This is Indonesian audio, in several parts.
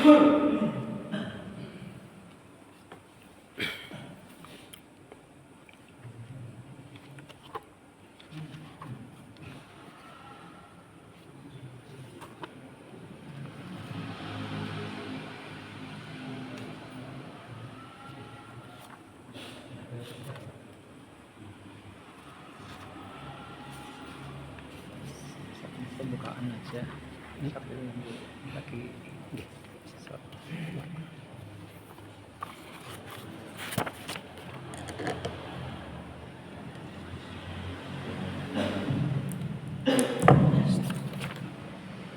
Pembukaan aja lagi sesuatu.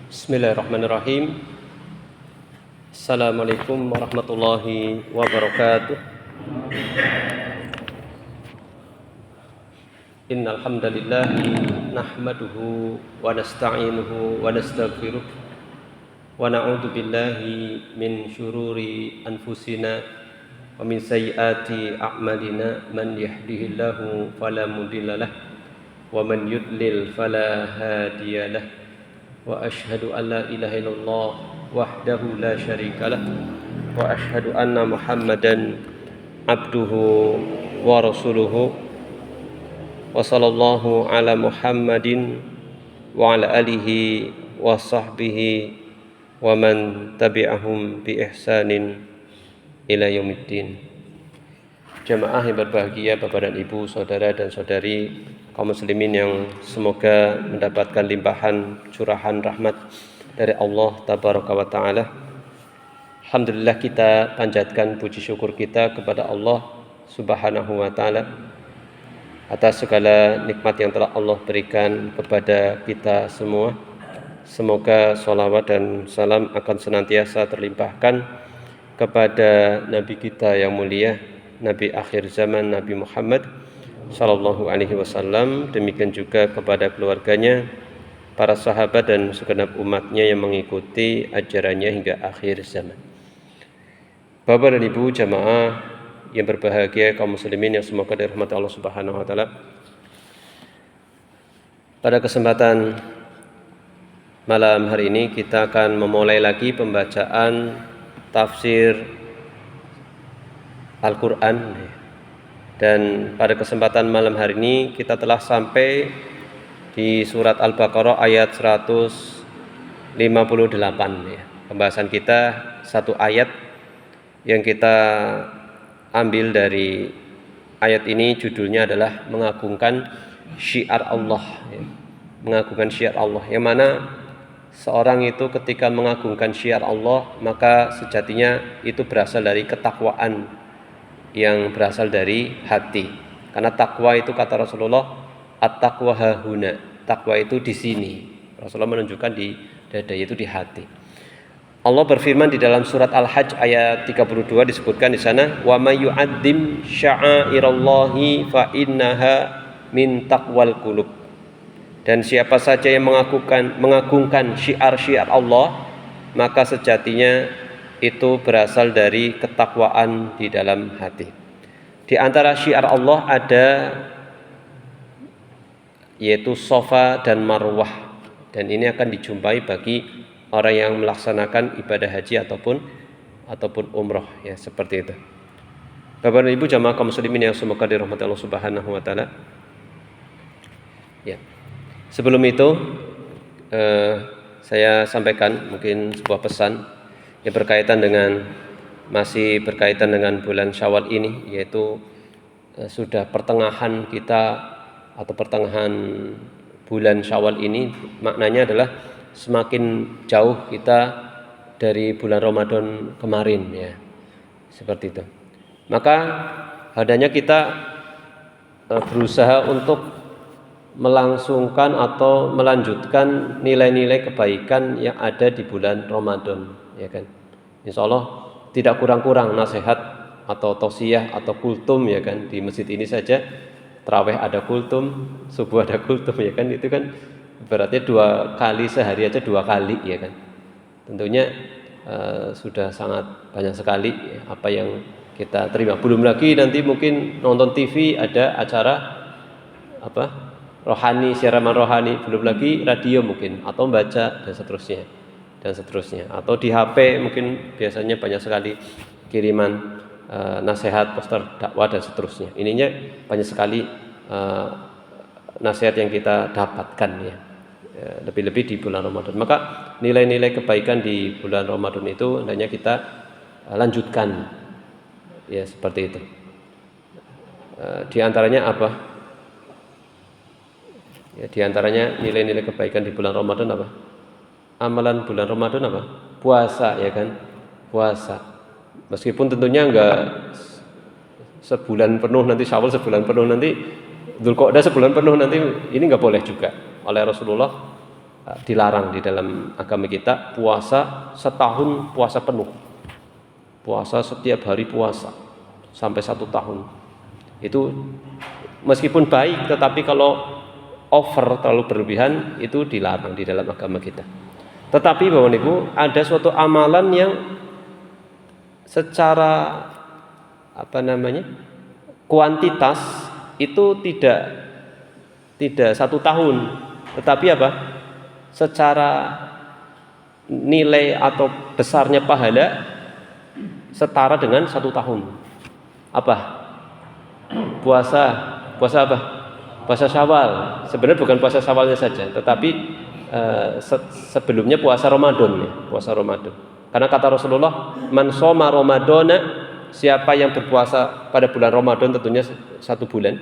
Bismillahirrahmanirrahim. Assalamualaikum warahmatullahi wabarakatuh. Innal hamdalillah nahmaduhu wa nasta'inuhu wa nastaghfiruh wa na'udzu billahi min syururi anfusina wa min sayyiati a'malina. Man yahdihillahu fala mudhillalah wa man yudlil fala hadiyalah. Wa ashhadu an la ilaha illallah wahdahu la syarikalah wa ashhadu anna Muhammadan abduhu wa rasuluhu wa sallallahu ala Muhammadin wa ala alihi wa sahbihi wa man tabi'ahum bi ihsanin ila yaumiddin. Jamaah yang berbahagia, Bapak dan Ibu, saudara dan saudari kaum muslimin yang semoga mendapatkan limpahan curahan rahmat dari Allah tabaraka wa taala. Alhamdulillah, kita panjatkan puji syukur kita kepada Allah subhanahu wa taala atas segala nikmat yang telah Allah berikan kepada kita semua. Semoga sholawat dan salam akan senantiasa terlimpahkan kepada Nabi kita yang mulia, Nabi akhir zaman, Nabi Muhammad sallallahu alaihi wasallam. Demikian juga kepada keluarganya, para sahabat dan segenap umatnya yang mengikuti ajarannya hingga akhir zaman. Bapak dan Ibu jamaah yang berbahagia, kaum muslimin yang semoga dirahmati Allah Subhanahu wa taala. Pada kesempatan malam hari ini kita akan memulai lagi pembacaan tafsir Al-Qur'an. Dan pada kesempatan malam hari ini kita telah sampai di surat Al-Baqarah ayat 158 ya. Pembahasan kita satu ayat yang kita ambil dari ayat ini, judulnya adalah mengagungkan syiar Allah ya. Mengagungkan syiar Allah, yang mana seorang itu ketika mengagungkan syiar Allah maka sejatinya itu berasal dari ketakwaan yang berasal dari hati. Karena takwa itu kata Rasulullah, at-taqwa hahuna. Takwa itu di sini. Rasulullah menunjukkan di dada, yaitu di hati. Allah berfirman di dalam surat Al-Hajj ayat 32, disebutkan di sana, wa may yu'azzim sya'airallahi fa innaha min taqwal qulub. Dan siapa saja yang mengagungkan syiar-syiar Allah, maka sejatinya itu berasal dari ketakwaan di dalam hati. Di antara syiar Allah ada yaitu Safa dan Marwah, dan ini akan dijumpai bagi orang yang melaksanakan ibadah haji ataupun umroh ya, seperti itu. Bapak dan Ibu jamaah kaum muslimin yang semoga dirahmati Allah Subhanahu wa taala. Ya. Sebelum itu saya sampaikan mungkin sebuah pesan yang masih berkaitan dengan bulan Syawal ini, yaitu sudah pertengahan kita atau pertengahan bulan Syawal ini. Maknanya adalah semakin jauh kita dari bulan Ramadan kemarin ya, seperti itu. Maka hendaknya kita berusaha untuk melangsungkan atau melanjutkan nilai-nilai kebaikan yang ada di bulan Ramadan, ya kan. Insya Allah tidak kurang-kurang nasihat atau tausiyah atau kultum, ya kan. Di masjid ini saja tarawih ada kultum, subuh ada kultum, ya kan. Itu kan berarti 2 kali sehari aja 2 kali, ya kan. Tentunya sudah sangat banyak sekali ya, apa yang kita terima. Belum lagi nanti mungkin nonton TV ada acara rohani, siaran rohani, belum lagi radio mungkin atau baca dan seterusnya. dan seterusnya. Atau di HP mungkin biasanya banyak sekali kiriman nasihat, poster dakwah dan seterusnya. Ininya banyak sekali nasihat yang kita dapatkan ya. Lebih-lebih di bulan Ramadan. Maka nilai-nilai kebaikan di bulan Ramadan itu hendaknya kita lanjutkan ya, seperti itu. Di antaranya apa? Ya, di antaranya nilai-nilai kebaikan di bulan Ramadan apa? Amalan bulan Ramadan apa? Puasa ya kan? Puasa. Meskipun tentunya enggak sebulan penuh nanti, Syawal sebulan penuh nanti, Dzulqa'dah sebulan penuh nanti, ini enggak boleh juga. Oleh Rasulullah dilarang di dalam agama kita puasa setahun puasa penuh. Puasa setiap hari puasa sampai 1 tahun. Itu meskipun baik, tetapi kalau over terlalu berlebihan itu dilarang di dalam agama kita. Tetapi Bapak Ibu, ada suatu amalan yang secara kuantitas itu tidak 1 tahun, tetapi apa? Secara nilai atau besarnya pahala setara dengan 1 tahun. Apa? Puasa apa? Puasa Syawal. Sebenarnya bukan puasa Syawalnya saja, tetapi sebelumnya puasa Ramadan ya, puasa Ramadan. Karena kata Rasulullah, man shoma Ramadana, siapa yang berpuasa pada bulan Ramadan tentunya 1 bulan,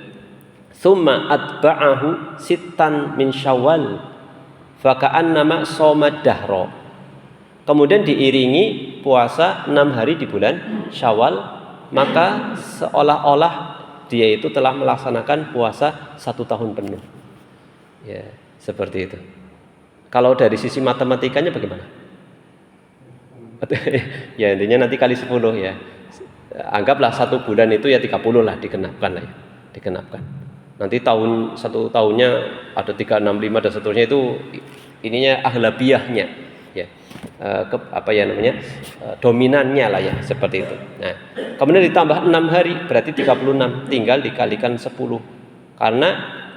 tsumma atba'ahu sittan min Syawal, fa ka'annama shoma dahra. Kemudian diiringi puasa 6 hari di bulan Syawal, maka seolah-olah dia itu telah melaksanakan puasa 1 tahun penuh. Ya, seperti itu. Kalau dari sisi matematikanya bagaimana? Ya intinya nanti kali 10 ya. Anggaplah 1 bulan itu ya 30 lah digenapkan lah ya. Digenapkan. Nanti 1 tahunnya ada 365 dan seterusnya, itu ininya aghlabiyahnya ya. Dominannya lah ya, seperti itu. Nah, kemudian ditambah 6 hari berarti 36, tinggal dikalikan 10. Karena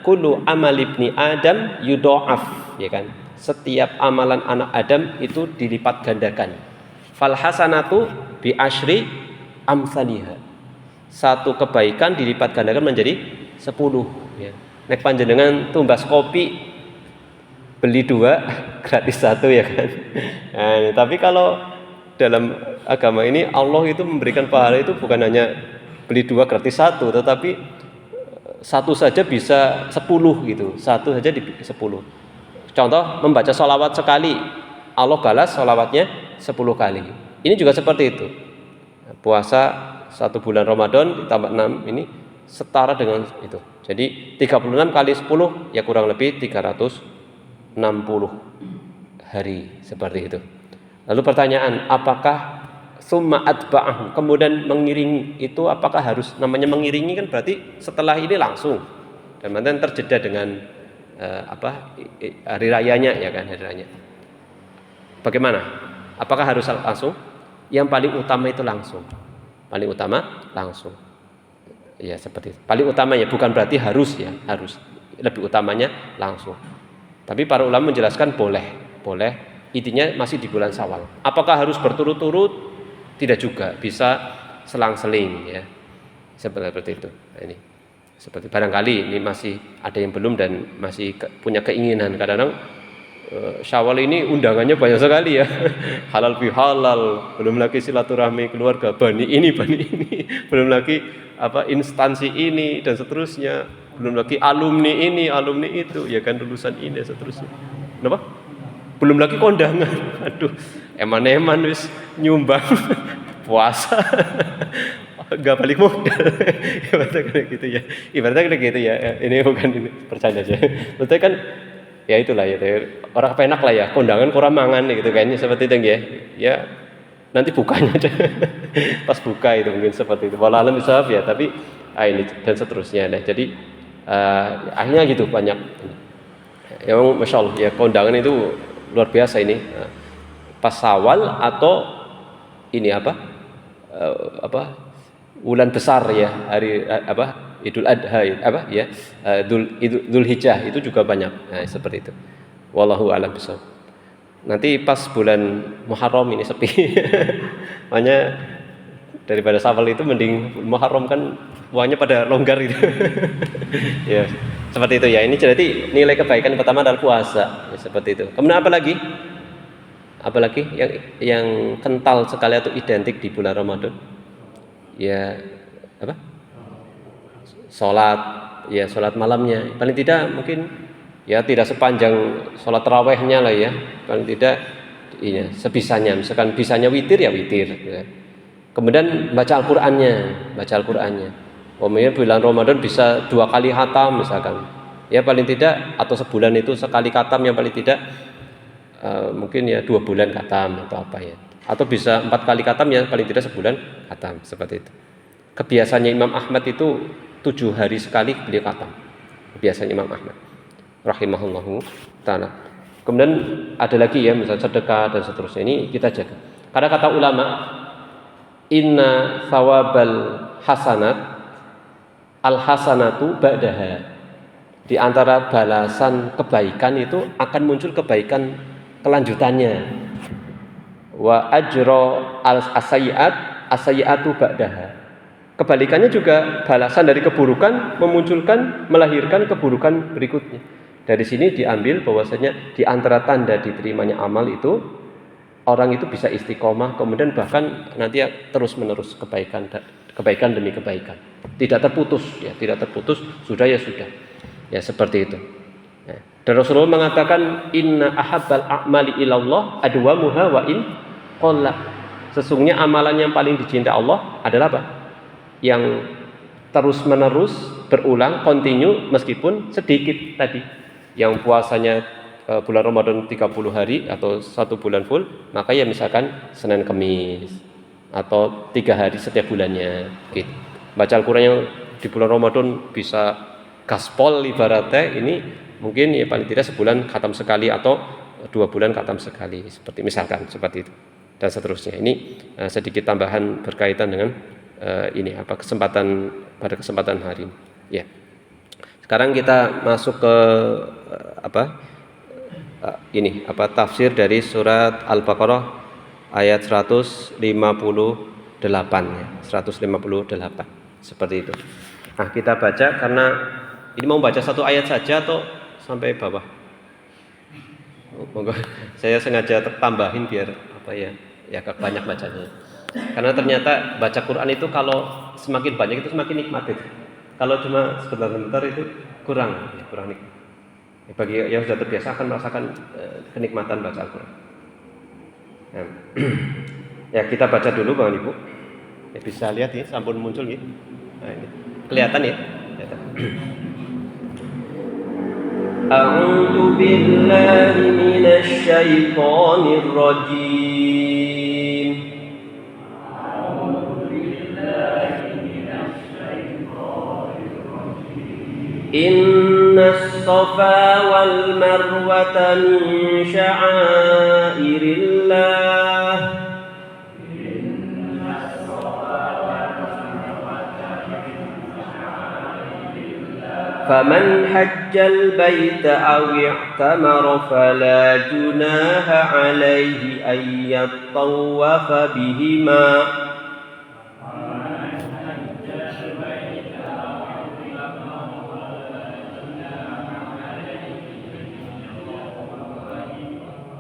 kullu amal ibni Adam yudha'af, ya kan? Setiap amalan anak Adam itu dilipat gandakan. Fal hasanatu bi asyri amsalihha. Satu kebaikan dilipat gandakan menjadi 10 ya. Nek panjenengan tumbas kopi beli 2 gratis 1 ya kan. Nah, tapi kalau dalam agama ini Allah itu memberikan pahala itu bukan hanya beli 2 gratis 1, tetapi 1 saja bisa 10 gitu. 1 saja di 10. Contoh membaca sholawat sekali, Allah balas sholawatnya 10 kali. Ini juga seperti itu. Puasa 1 bulan Ramadan ditambah 6 ini setara dengan itu. Jadi 36 kali 10 ya kurang lebih 360 hari, seperti itu. Lalu pertanyaan, apakah summa atba'ahu, kemudian mengiringi itu apakah harus, namanya mengiringi kan berarti setelah ini langsung, dan kemudian terjeda dengan hari rayanya ya kan, hari rayanya. Bagaimana? Apakah harus langsung? Yang paling utama itu langsung. Paling utama langsung. Ya seperti itu. Paling utama ya, bukan berarti harus ya, harus. Lebih utamanya langsung. Tapi para ulama menjelaskan boleh. Intinya masih di bulan Syawal. Apakah harus berturut-turut? Tidak juga, bisa selang-seling ya. Seperti itu. Nah, ini seperti barangkali ini masih ada yang belum dan masih punya keinginan. Kadang-kadang Syawal ini undangannya banyak sekali ya. Halal bihalal, belum lagi silaturahmi keluarga, bani ini, belum lagi instansi ini dan seterusnya, belum lagi alumni ini, alumni itu, ya kan, lulusan ini dan seterusnya. Kenapa? Belum lagi kondangan. Aduh, eman-eman wis nyumbang puasa. Enggak balik modal. Ibaratnya kayak gitu ya. Ini bukan ini, bercanda aja. Maksudnya kan ya itulah ya, orang penak lah ya, kondangan kurang mangan gitu kayaknya, seperti itu ya. Ya nanti bukanya aja. Pas buka itu mungkin seperti itu. Walau alam bisawab ya, tapi ini dan seterusnya. Nah, jadi akhirnya gitu banyak. Ya Masya Allah ya, kondangan itu luar biasa ini. Pas Syawal atau ini bulan besar ya, hari Idul Adha Dzulhijjah itu juga banyak. Nah, seperti itu. Wallahu a'lam bishawab. nanti pas bulan Muharram ini sepi. Makanya daripada Syawal itu mending Muharram kan uangnya pada longgar gitu. Ya, seperti itu ya. Ini jadi nilai kebaikan pertama adalah puasa, ya, seperti itu. Kemudian apa lagi? Apalagi yang kental sekali atau identik di bulan Ramadan? Ya, apa? Sholat, ya sholat malamnya. Paling tidak mungkin ya tidak sepanjang sholat tarawehnya lah ya. Paling tidak iya, sebisanya. Misalkan bisanya witir ya witir. Ya. Kemudian baca Al-Qur'annya. Umumnya bulan Ramadan bisa 2 kali khatam misalkan. Ya paling tidak atau sebulan itu sekali khatam yang paling tidak mungkin ya 2 bulan khatam atau apa ya. Atau bisa 4 kali khatam ya paling tidak sebulan khatam seperti itu. Kebiasaannya Imam Ahmad itu 7 hari sekali beliau khatam. Kebiasaan Imam Ahmad rahimahullahu ta'ala. Kemudian ada lagi ya misalnya sedekah dan seterusnya, ini kita jaga. Karena kata ulama, inna thawabal hasanat al hasanatu ba'daha. Di antara balasan kebaikan itu akan muncul kebaikan kelanjutannya. Wa ajra al asayyi'atu ba'daha. Kebalikannya juga balasan dari keburukan melahirkan keburukan berikutnya. Dari sini diambil bahwasanya di antara tanda diterimanya amal itu orang itu bisa istiqomah, kemudian bahkan nanti terus menerus kebaikan demi kebaikan. Tidak terputus ya, sudah ya sudah. Ya seperti itu. Ya. Dan Rasulullah mengatakan inna ahabbal a'mali ilallah adwamuha wa in qalla. Sesungguhnya amalan yang paling dicintai Allah adalah apa? Yang terus menerus berulang, continue meskipun sedikit tadi. Yang puasanya bulan Ramadan 30 hari atau 1 bulan full, maka ya misalkan Senin Kamis atau 3 hari setiap bulannya gitu. Baca Al-Qur'an yang di bulan Ramadan bisa gaspol ibaratnya, ini mungkin ya paling tidak sebulan khatam sekali atau 2 bulan khatam sekali, seperti misalkan seperti itu dan seterusnya. Ini sedikit tambahan berkaitan dengan ini pada kesempatan hari ini. Ya. Sekarang kita masuk ke tafsir dari surat Al-Baqarah ayat 158 ya, 158 seperti itu. Nah, kita baca karena ini mau baca satu ayat saja atau sampai bawah? Monggo. Saya sengaja tambahin biar agak banyak bacanya. Karena ternyata baca Quran itu kalau semakin banyak itu semakin nikmat itu. Kalau cuma sebentar-bentar itu kurang nikmat. Bagi yang sudah terbiasa akan merasakan kenikmatan baca Al-Quran. Ya, kita baca dulu Bapak Ibu. Ya, bisa lihat ya, sampun muncul gitu. Nah, ini kelihatan ya. A'udzu billahi minasy syaithanir rajim. Innas safa wal marwata min sya'airillah. Faman hajjal baita aw i'tamara fala junaha alaihi ay yattawafa bihima.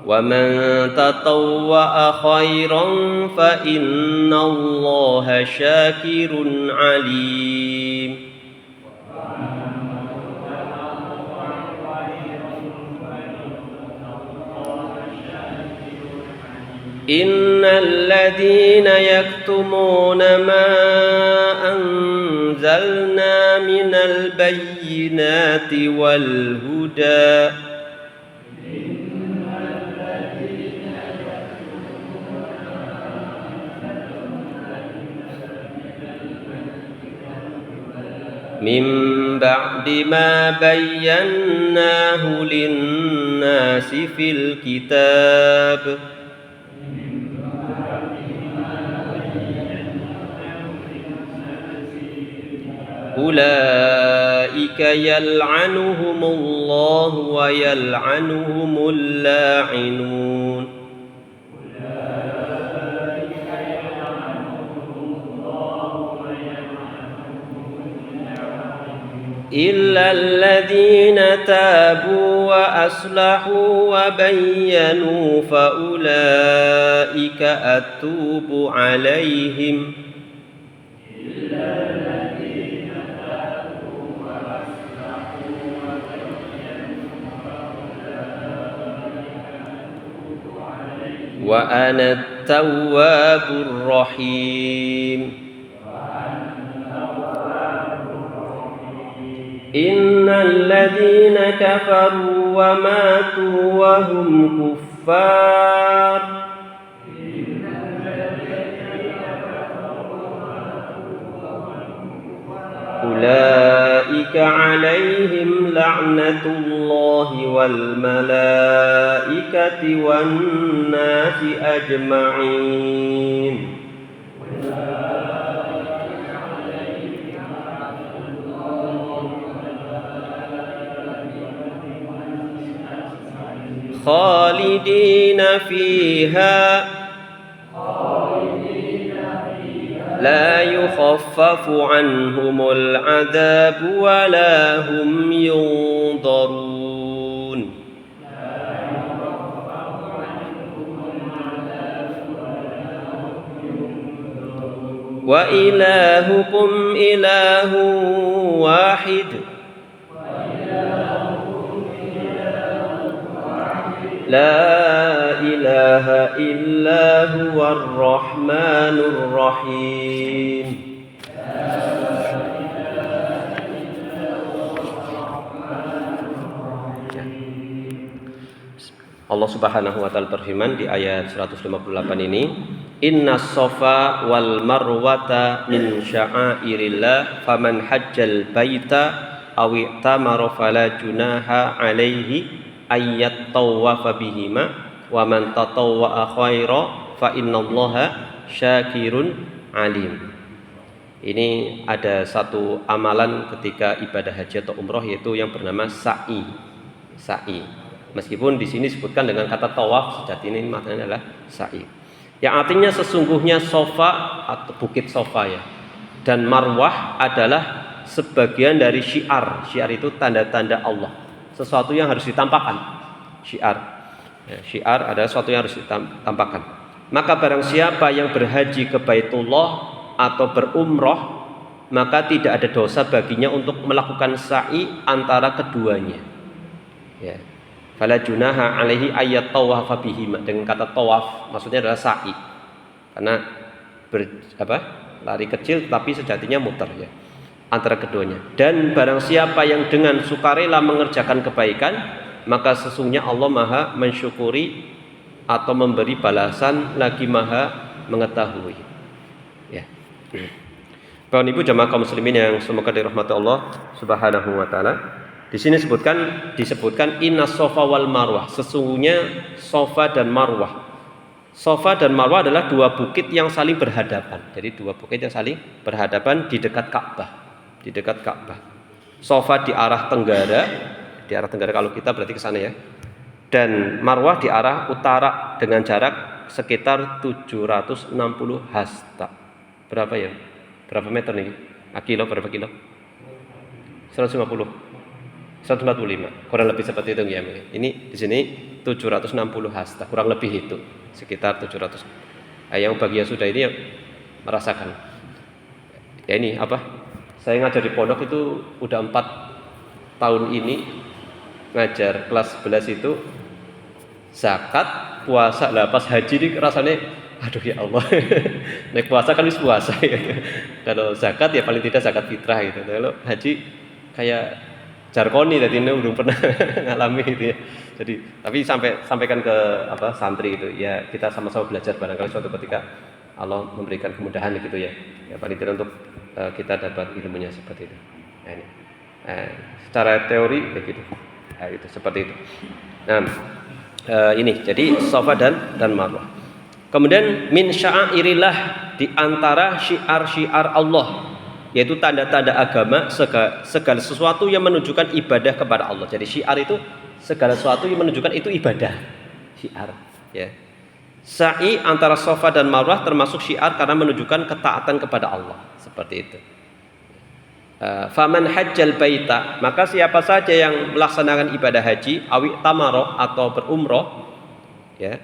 وَمَنْ تَطَوَّعَ خَيْرًا فَإِنَّ اللَّهَ شَاكِرٌ عَلِيمٌ. إِنَّ الَّذِينَ يَكْتُمُونَ مَا أَنزَلْنَا مِنَ الْبَيِّنَاتِ وَالْهُدَى من بعد ما بيناه للناس في الكتاب أولئك أولئك يلعنهم الله ويلعنهم اللاعنون إلا الذين تابوا وأصلحوا وبينوا فأولئك أتوب عليهم وأنا التواب الرحيم إن الذين كفروا وماتوا وهم كفار أولئك عليهم لعنة الله والملائكة والناس أجمعين خالدين فيها لا يخفف عنهم العذاب ولا هم ينظرون وإلهكم إله واحد لا إله إلا هو الرحمن الرحيم Allah Subhanahu wa taala berfirman di ayat 158 ini, Inna safa wal marwata min sya'airillah faman hajjal baita aw i'tamara fala junaha alaihi ayyat tawafa bihima wa man tatawwa'a khaira fa innallaha syakirun alim. Ini ada satu amalan ketika ibadah haji atau umroh, yaitu yang bernama sa'i. Meskipun di sini disebutkan dengan kata tawaf, sejati ini maknanya adalah sa'i. Yang artinya sesungguhnya sofa atau bukit sofa ya, dan marwah adalah sebagian dari syiar. Syiar itu tanda-tanda Allah. Sesuatu yang harus ditampakkan, syiar. Ya, syiar adalah sesuatu yang harus ditampakkan. Maka barang siapa yang berhaji ke Baitullah atau berumroh, maka tidak ada dosa baginya untuk melakukan sa'i antara keduanya. Ya. Fala junaha alaihi ayyat tawafa bihima, dengan kata tawaf maksudnya adalah sa'i. Karena lari kecil tapi sejatinya muter ya, antara keduanya. Dan barang siapa yang dengan sukarela mengerjakan kebaikan, maka sesungguhnya Allah Maha mensyukuri atau memberi balasan, lagi Maha mengetahui. Ya. Bapak Ibu jamaah kaum muslimin yang semoga dirahmati Allah Subhanahu wa taala. Di sini disebutkan inna sofa wal marwah, sesungguhnya sofa dan marwah. Sofa dan marwah adalah dua bukit yang saling berhadapan. Jadi dua bukit yang saling berhadapan di dekat Ka'bah. Sofa di arah tenggara kalau kita berarti ke sana ya. Dan marwah di arah utara dengan jarak sekitar 760 hasta. Berapa ya? Berapa meter nih? Berapa kilo? 145, kurang lebih seperti itu ya. Ini di sini 760 hasta, kurang lebih itu, sekitar 700. Yang bagi yang sudah ini merasakan. Ya ini apa? Saya ngajar di pondok itu udah 4 tahun ini ngajar kelas 11 itu zakat, puasa. Lah pas haji ini rasanya aduh ya Allah. Naik puasa kan wis puasa ya. Kalau zakat ya paling tidak zakat fitrah gitu. Kalau haji kayak jarkoni tadi ini belum pernah ngalami gitu ya. Jadi tapi sampaikan ke santri itu ya, kita sama-sama belajar, barangkali suatu ketika Allah memberikan kemudahan gitu ya. Ya paling tidak untuk kita dapat ilmunya seperti itu. Nah, ini. Secara teori begitu. Nah, itu seperti itu. Nah, ini jadi Safa dan Marwah. Kemudian min sya'airillah, di antara syiar-syiar Allah yaitu tanda-tanda agama, segala sesuatu yang menunjukkan ibadah kepada Allah. Jadi syiar itu segala sesuatu yang menunjukkan itu ibadah. Syiar, ya. Sa'i antara Safa dan Marwah termasuk syiar karena menunjukkan ketaatan kepada Allah, seperti itu. Faman hajjal baita, maka siapa saja yang melaksanakan ibadah haji, awi tamaro atau berumroh, ya.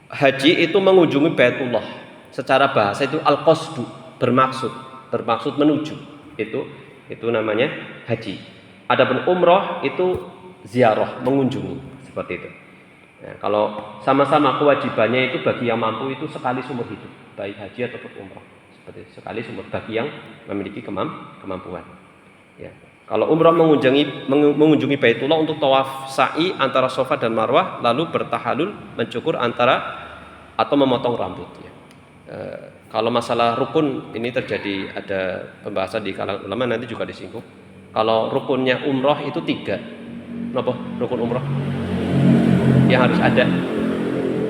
Haji itu mengunjungi Baitullah. Secara bahasa itu al-qasdu, bermaksud menuju. Itu namanya haji. Adapun umroh itu ziarah, mengunjungi, seperti itu. Ya, kalau sama-sama kewajibannya itu bagi yang mampu itu sekali seumur hidup, baik haji ataupun umroh. Seperti itu, sekali seumur bagi yang memiliki kemampuan. Ya. Kalau umroh mengunjungi Baitullah untuk tawaf sa'i antara Safa dan Marwah, lalu bertahalul, mencukur atau memotong rambut. Ya. Kalau masalah rukun ini terjadi ada pembahasan di kalangan ulama, nanti juga disinggung. Kalau rukunnya umroh itu 3. Kenapa rukun umroh? Yang harus ada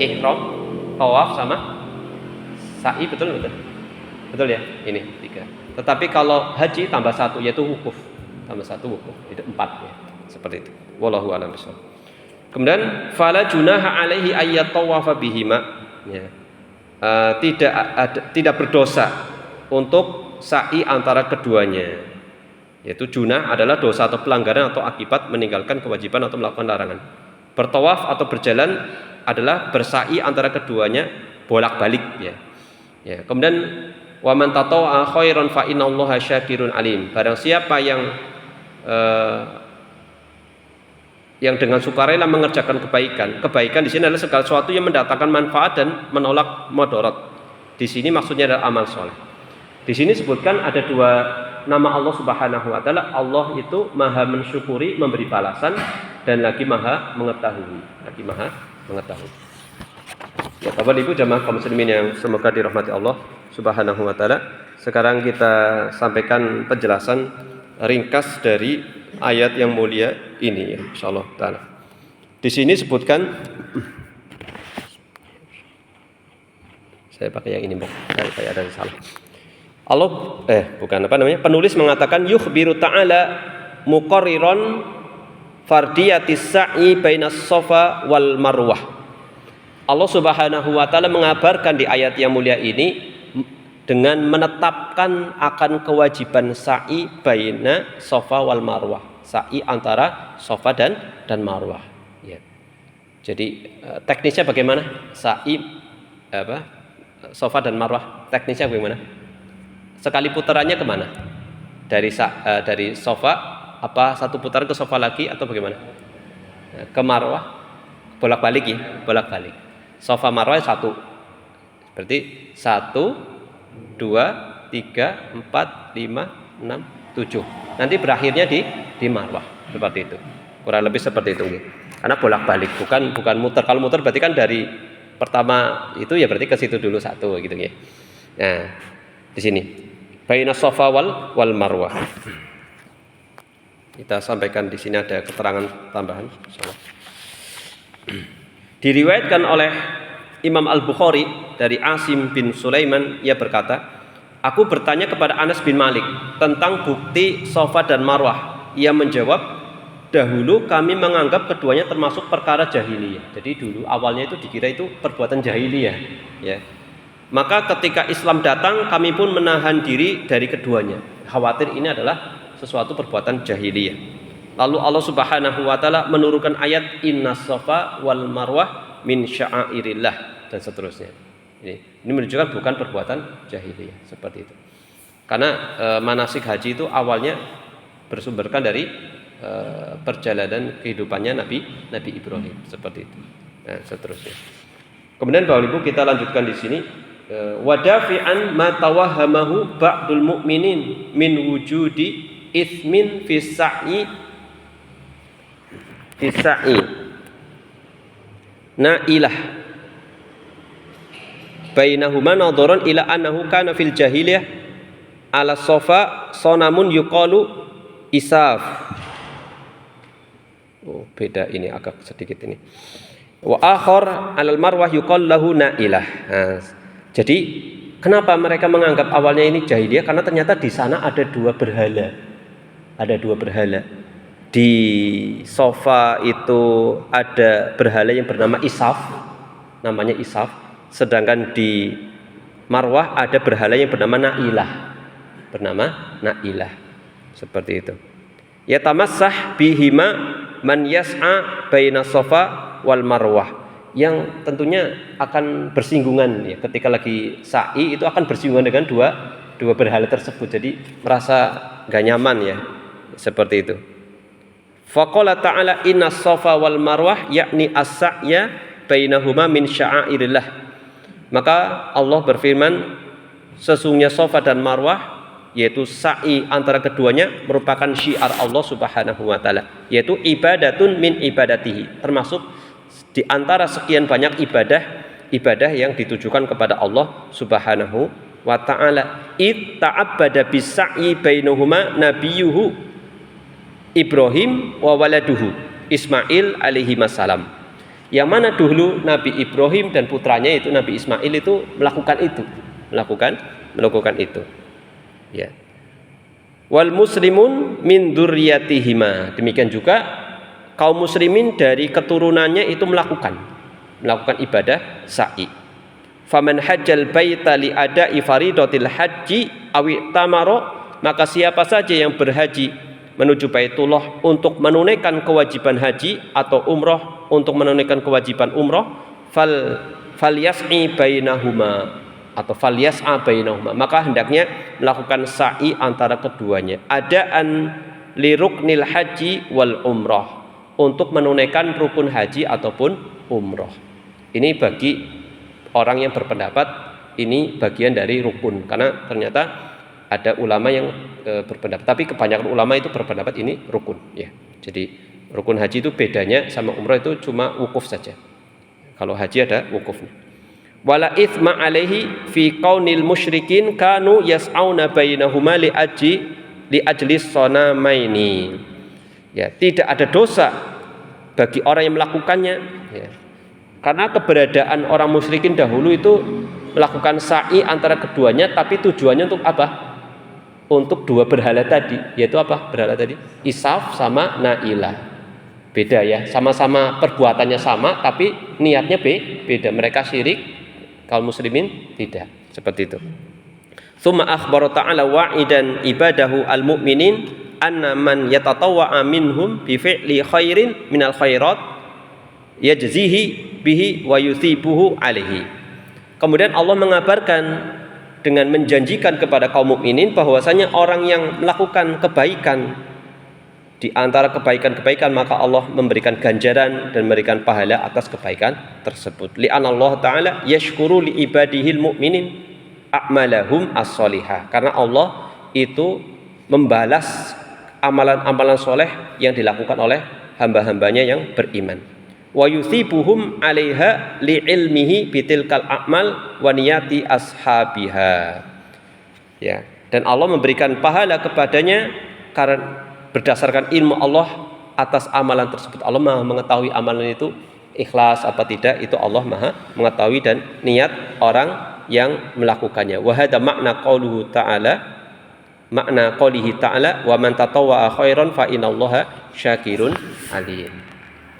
ihram, tawaf sama sa'i, betul ya, ini 3. Tetapi kalau haji tambah 1, yaitu wukuf, tambah 1 wukuf, itu 4 ya. Seperti itu. Wallahu a'lam bishawab. Kemudian fala junaha alaihi ayyat tawafa bihima, ya. Tidak berdosa untuk sa'i antara keduanya. Yaitu junah adalah dosa atau pelanggaran atau akibat meninggalkan kewajiban atau melakukan larangan. Bertawaf atau berjalan adalah bersa'i antara keduanya bolak-balik, ya. Ya, kemudian wa man tatawwa khairan fa innallaha syakirun alim. Barang siapa yang dengan sukarela mengerjakan kebaikan di sini adalah segala sesuatu yang mendatangkan manfaat dan menolak mudarat. Di sini maksudnya adalah amal soleh. Di sini sebutkan ada 2 nama Allah Subhanahu wa taala. Allah itu Maha mensyukuri, memberi balasan, dan lagi Maha mengetahui. Ya, Bapak Ibu jamaah kaum muslimin yang semoga dirahmati Allah Subhanahu wa taala. Sekarang kita sampaikan penjelasan ringkas dari ayat yang mulia ini, ya, insyaallah taala. Di sini sebutkan, saya pakai yang ini, Bang. Kayak ada salah. Penulis mengatakan yukhbiru ta'ala muqarriran fardiyatis sa'i bainas Safa wal Marwah. Allah Subhanahu wa taala mengabarkan di ayat yang mulia ini dengan menetapkan akan kewajiban sa'i baina Safa wal Marwah. Sa'i antara Safa dan Marwah, ya. Jadi teknisnya bagaimana? Sa'i Safa dan Marwah teknisnya bagaimana? Sekali putarannya kemana? Dari Safa, apa satu putaran ke Safa lagi atau bagaimana? Ke Marwah bolak-balik, ya, bolak-balik. Safa Marwah 1. Berarti 1, 2, 3, 4, 5, 6, 7. Nanti berakhirnya di Marwah, seperti itu. Kurang lebih seperti itu. Karena bolak-balik, bukan muter. Kalau muter berarti kan dari pertama itu ya berarti ke situ dulu 1 gitu ya. Nah, di sini baina Safa wal Marwah. Kita sampaikan di sini ada keterangan tambahan, insyaallah. Diriwayatkan oleh Imam Al-Bukhari dari Asim bin Sulaiman, ia berkata, aku bertanya kepada Anas bin Malik tentang bukti Safa dan Marwah. Ia menjawab, dahulu kami menganggap keduanya termasuk perkara jahiliyah. Jadi dulu awalnya itu dikira itu perbuatan jahiliyah, ya. Maka ketika Islam datang, kami pun menahan diri dari keduanya. Khawatir ini adalah sesuatu perbuatan jahiliyah. Lalu Allah Subhanahu wa taala menurunkan ayat Innas Safa wal Marwah min sya'airillah dan seterusnya. Ini menunjukkan bukan perbuatan jahiliyah, seperti itu. Karena manasik haji itu awalnya bersumberkan dari perjalanan kehidupannya Nabi Ibrahim, seperti itu. Nah, seterusnya. Kemudian Bapak Ibu kita lanjutkan di sini. Wadafi'an ma tawahhamahu ba'dul mu'minin min wujudi itsmin fi sa'i na'ilah bainahuma nadharan ila annahu kana fil jahiliyah ala Safa sonamun yuqalu isaf. Oh, beda ini agak sedikit ini. Wa akhar alal Marwah yuqal lahu na'ilah. Nah, jadi Kenapa mereka menganggap awalnya ini jahiliyah? Karena ternyata di sana ada dua berhala. Ada dua berhala. Di Sofa itu ada berhala yang bernama Isaf, namanya Isaf. Sedangkan di Marwah ada berhala yang bernama Na'ilah. Seperti itu. Yatamassah bihima man yas'a baina Sofa wal Marwah. Yang tentunya akan bersinggungan ya, ketika lagi sa'i itu akan bersinggungan dengan dua berhala tersebut, jadi merasa gak nyaman ya, seperti itu. Faqala ta'ala inna Safa wal Marwah yakni as-sa'ya bainahuma min sya'airillah. Maka Allah berfirman, sesungguhnya Safa dan Marwah, yaitu sa'i antara keduanya, merupakan syiar Allah Subhanahu wa taala, yaitu ibadatun min ibadatihi, termasuk di antara sekian banyak ibadah yang ditujukan kepada Allah Subhanahu wa taala. Ta'abbada bis-sa'yi bainahuma nabiyuhu Ibrahim wa waladuhu Ismail alaihi wassalam. Yang mana dulu Nabi Ibrahim dan putranya itu Nabi Ismail itu melakukan itu. Ya. Wal muslimun min dzurriyyatihima. Demikian juga kaum muslimin dari keturunannya itu melakukan ibadah sa'i. Faman hajjal baita li ada'i faridatil haji awi tamaro, maka siapa saja yang berhaji menuju Baitullah untuk menunaikan kewajiban haji atau umroh untuk menunaikan kewajiban umroh, falyas'i bainahuma atau falyas'a bainahuma, maka hendaknya melakukan sa'i antara keduanya. Adaan li ruknil haji wal umroh, untuk menunaikan rukun haji ataupun umroh. Ini bagi orang yang berpendapat ini bagian dari rukun, karena ternyata ada ulama yang berpendapat, tapi kebanyakan ulama itu berpendapat ini rukun ya. Jadi rukun haji itu bedanya sama umroh itu cuma wukuf saja. Kalau haji ada wukufnya. Wala itsma alaihi fi qaunil musyrikin kanu yas'auna bainahuma li ajli sanamaini. Ya, tidak ada dosa bagi orang yang melakukannya ya. Karena keberadaan orang musyrikin dahulu itu melakukan sa'i antara keduanya, tapi tujuannya untuk apa? Untuk dua berhala tadi, yaitu apa? Berhala tadi Isaf sama Na'ilah. Beda ya, sama-sama perbuatannya sama tapi niatnya beda. Mereka syirik, kaum muslimin tidak. Seperti itu. Tsumma akhbara ta'ala wa'idan ibadahu al-mu'minin anna man yatatawwa'a minhum bi fi'li khairin minal khairat yajzihi bihi wa yuthibuhu alaihi. Kemudian Allah mengabarkan dengan menjanjikan kepada kaum mukminin bahwasanya orang yang melakukan kebaikan di antara kebaikan-kebaikan, maka Allah memberikan ganjaran dan memberikan pahala atas kebaikan tersebut. Li'anna Allah ta'ala yashkuru li ibadihil mu'minin a'malahum as-solihah, karena Allah itu membalas amalan-amalan soleh yang dilakukan oleh hamba-hambanya yang beriman. Wa yuthibuhum 'alaiha li'ilmihi bitilkal a'mal wa niyati ashabiha. Ya, dan Allah memberikan pahala kepadanya karena berdasarkan ilmu Allah atas amalan tersebut. Allah Maha mengetahui amalan itu ikhlas apa tidak, itu Allah Maha mengetahui, dan niat orang yang melakukannya. Wa hadza makna qauluhu ta'ala, makna qoulihi ta'ala wa man tatawwa'a khairan fa innallaha syakirun alim.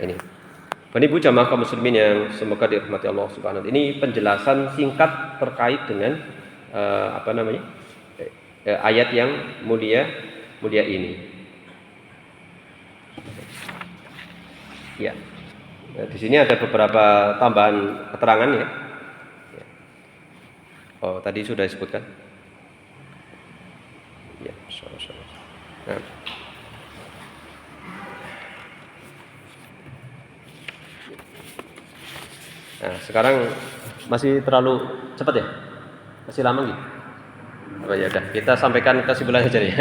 Ini Bapak Ibu jamaah kaum muslimin yang semoga dirahmati Allah Subhanahu wa taala. Ini penjelasan singkat terkait dengan ayat yang mulia ini. Ya. Nah, di sini ada beberapa tambahan keterangan ya. Oh, tadi sudah disebutkan. Ya, nah, sekarang masih terlalu cepat ya? Masih lama gitu? Oh ya udah, kita sampaikan kesimpulan saja ya.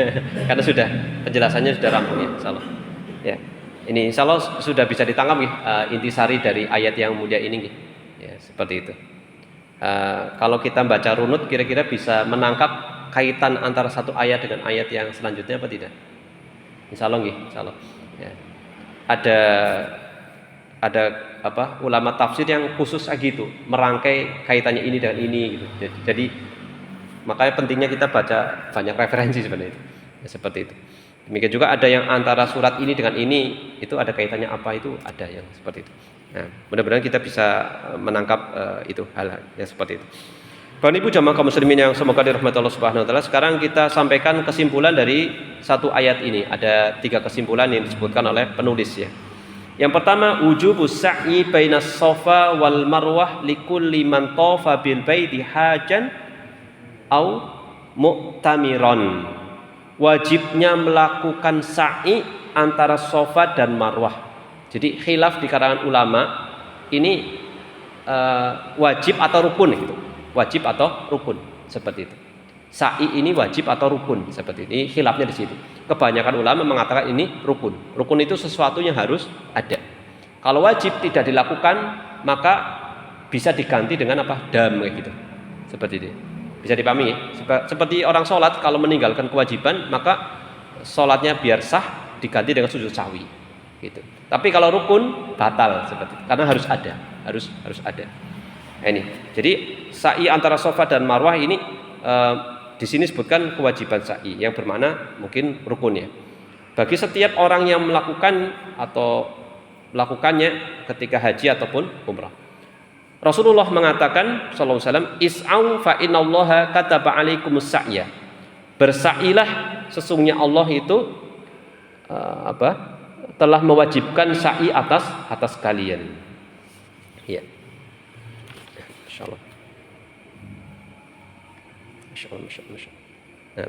Karena sudah penjelasannya sudah rampung ya, insyaallah. Ya. Ini insyaallah sudah bisa ditangkap intisari dari ayat yang mulia ini ya, seperti itu. Kalau kita baca runut kira-kira bisa menangkap kaitan antara satu ayat dengan ayat yang selanjutnya apa tidak? Insyaallah insyaallah. Ya. Ada ulama tafsir yang khusus gitu, merangkai kaitannya ini dengan ini gitu. Jadi Makanya pentingnya kita baca banyak referensi sebenarnya itu. Ya, seperti itu. Demikian juga ada yang antara surat ini dengan ini itu ada kaitannya apa, itu ada yang seperti itu. Nah, mudah-mudahan kita bisa menangkap itu hal yang seperti itu. Bapak Ibu jamaah kaum muslimin yang semoga dirahmati Allah Subhanahu wa taala, sekarang kita sampaikan kesimpulan dari satu ayat ini. Ada 3 kesimpulan yang disebutkan oleh penulis ya. Yang pertama, wujubus sa'i bainas Safa wal Marwah likulli man tafa bil baiti hajan au mu'tamiron. Wajibnya melakukan sa'i antara Safa dan Marwah. Jadi khilaf di kalangan ulama ini wajib atau rukun gitu. Wajib atau rukun seperti itu. Sa'i ini wajib atau rukun seperti ini. Khilafnya di situ. Kebanyakan ulama mengatakan ini rukun. Rukun itu sesuatu yang harus ada. Kalau wajib tidak dilakukan, maka bisa diganti dengan apa? Dam kayak gitu. Seperti itu. Bisa dipahami ya? Seperti orang sholat kalau meninggalkan kewajiban, maka sholatnya biar sah diganti dengan sujud sahwi. Gitu. Tapi kalau rukun batal seperti itu. Karena harus ada, harus ada. Ini. Jadi sa'i antara Safa dan Marwah ini di sini sebutkan kewajiban sa'i yang bermakna mungkin rukun ya. Bagi setiap orang yang melakukan atau melakukannya ketika haji ataupun umrah. Rasulullah mengatakan sallallahu alaihi wasallam, "Is'au fa innallaha kataba 'alaikumus sa'ya." Bersa'ilah, sesungguhnya Allah itu telah mewajibkan sa'i atas kalian. Ya. Insyaallah. Insyaallah. Nah.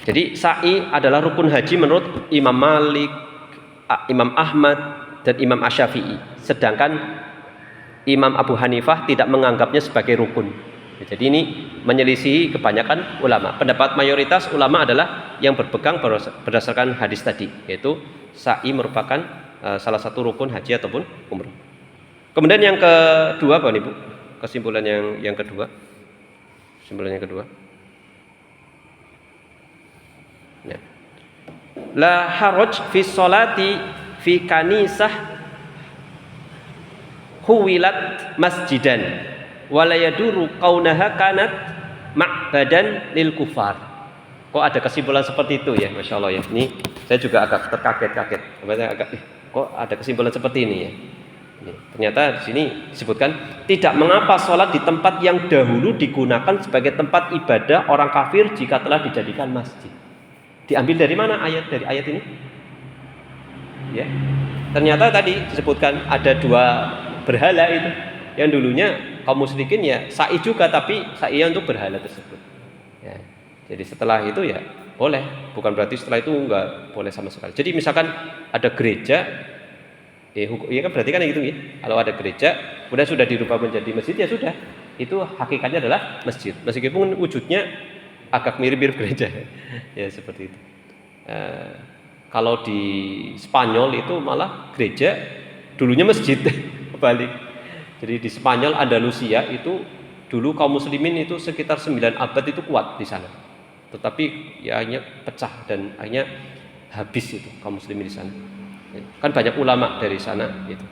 Jadi sa'i adalah rukun haji menurut Imam Malik, Imam Ahmad dan Imam Asy-Syafi'i. Sedangkan Imam Abu Hanifah tidak menganggapnya sebagai rukun. Jadi ini menyelisihi kebanyakan ulama. Pendapat mayoritas ulama adalah yang berpegang berdasarkan hadis tadi, yaitu sa'i merupakan salah satu rukun haji ataupun umrah. Kemudian yang kedua, Bapak Ibu, kesimpulan yang kedua. Kesimpulan yang kedua. Ya. La haraj fi sholati fi kanisah huwilat masjidan wala yaduru kaunaha kanat ma'badan lil kufar. Kok ada kesimpulan seperti itu ya, Masya Allah ya. Ini saya juga agak terkaget-kaget. Kok ada kesimpulan seperti ini ya. Ini, ternyata di sini disebutkan tidak mengapa sholat di tempat yang dahulu digunakan sebagai tempat ibadah orang kafir jika telah dijadikan masjid. Diambil dari mana dari ayat ini? Ya. Ternyata tadi disebutkan ada 2 berhala itu. Yang dulunya kaum musyrikin ya sa'i juga, tapi sa'inya untuk berhala tersebut. Ya. Jadi setelah itu ya boleh, bukan berarti setelah itu enggak boleh sama sekali. Jadi misalkan ada gereja, ya kan berarti kan gitu ya. Kalau ada gereja, kemudian sudah dirubah menjadi masjid ya sudah. Itu hakikatnya adalah masjid. Meskipun wujudnya agak mirip-mirip gereja. Ya seperti itu. Kalau di Spanyol itu malah gereja dulunya masjid kebalik. Jadi di Spanyol Andalusia itu dulu kaum muslimin itu sekitar 9 abad itu kuat di sana. Tetapi ya akhirnya pecah dan akhirnya habis itu kaum muslimin di sana. Kan banyak ulama dari sana gitu.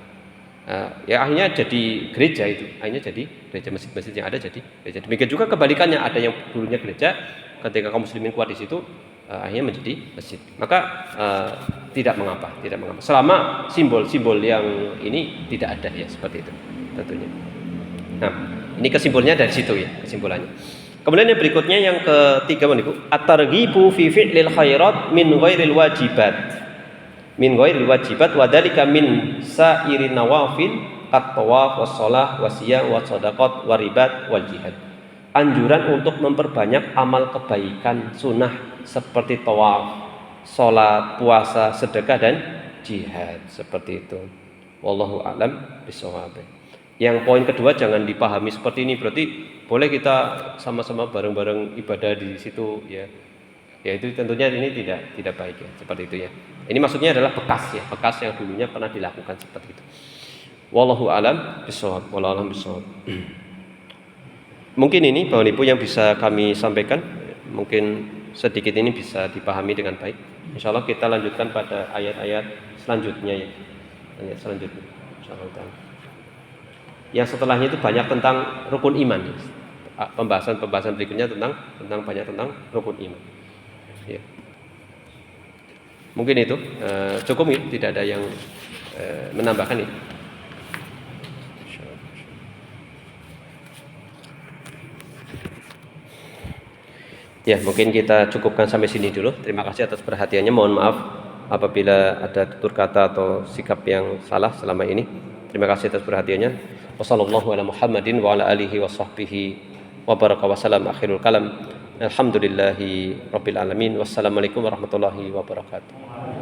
Ya akhirnya jadi gereja itu, akhirnya jadi gereja, masjid-masjid yang ada jadi gereja. Demikian juga kebalikannya, ada yang dulunya gereja, ketika kaum muslimin kuat di situ, akhirnya menjadi masjid. Maka tidak mengapa. Selama simbol-simbol yang ini tidak ada ya seperti itu tentunya. Nah, ini kesimpulannya dari situ ya, kesimpulannya. Kemudian yang berikutnya yang ketiga Ibu, at-targhibu fi fi'lil khairat min ghairil wajibat. Min ghairil wajibat wa dzalika min sa'irin nawafil kat tawaf was shalah wasiyam was shadaqat waribat wal jihad. Anjuran untuk memperbanyak amal kebaikan sunnah seperti tawaf, salat, puasa, sedekah dan jihad seperti itu. Wallahu a'lam bishawab. Yang poin kedua jangan dipahami seperti ini, berarti boleh kita sama-sama bareng-bareng ibadah di situ ya. Ya itu tentunya ini tidak baik ya, seperti itu ya. Ini maksudnya adalah bekas yang dulunya pernah dilakukan seperti itu. Wallahu a'lam bishawab. Mungkin ini Bapak Ibu yang bisa kami sampaikan. Mungkin sedikit ini bisa dipahami dengan baik. Insyaallah kita lanjutkan pada ayat-ayat selanjutnya ya. Ayat selanjutnya. Insyaallah. Yang setelahnya itu banyak tentang rukun iman. Pembahasan berikutnya tentang banyak tentang rukun iman. Ya. Mungkin itu cukup ya, tidak ada yang menambahkan itu. Ya, mungkin kita cukupkan sampai sini dulu. Terima kasih atas perhatiannya. Mohon maaf apabila ada tutur kata atau sikap yang salah selama ini. Terima kasih atas perhatiannya. Wassallallahu ala Muhammadin wa ala alihi wa sahbihi wa baraka wa salam akhirul kalam. Alhamdulillahi rabbil alamin. Wassalamualaikum warahmatullahi wabarakatuh.